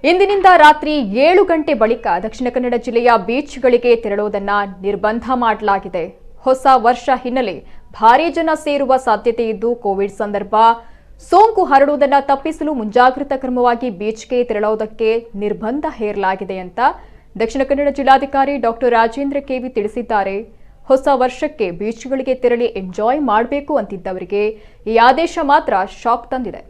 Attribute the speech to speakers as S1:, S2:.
S1: ಇಂದಿನಿಂದ ರಾತ್ರಿ 7 ಗಂಟೆ ಬಳಿಕ ದಕ್ಷಿಣ ಕನ್ನಡ ಜಿಲ್ಲೆಯ ಬೀಚ್ಗಳಿಗೆ ತೆರಳುವುದನ್ನ ನಿರ್ಬಂಧ ಮಾಡಲಾಗಿದೆ. ಹೊಸ ವರ್ಷ ಹಿನ್ನೆಲೆ ಭಾರೀ ಜನ ಸೇರುವ ಸಾಧ್ಯತೆ ಇದ್ದು ಕೋವಿಡ್ ಸಂದರ್ಭ ಸೋಂಕು ಹರಡುವುದನ್ನು ತಪ್ಪಿಸಲು ಮುಂಜಾಗ್ರತಾ ಕ್ರಮವಾಗಿ ಬೀಚ್ಗೆ ತೆರಳುವುದಕ್ಕೆ ನಿರ್ಬಂಧ ಹೇರಲಾಗಿದೆ ಅಂತ ದಕ್ಷಿಣ ಕನ್ನಡ ಜಿಲ್ಲಾಧಿಕಾರಿ ಡಾಕ್ಟರ್ ರಾಜೇಂದ್ರ ಕೆವಿ ತಿಳಿಸಿದ್ದಾರೆ. ಹೊಸ ವರ್ಷಕ್ಕೆ ಬೀಚ್ಗಳಿಗೆ ತೆರಳಿ ಎಂಜಾಯ್ ಮಾಡಬೇಕು ಅಂತಿದ್ದವರಿಗೆ ಈ ಆದೇಶ ಮಾತ್ರ ಶಾಕ್ ತಂದಿದೆ.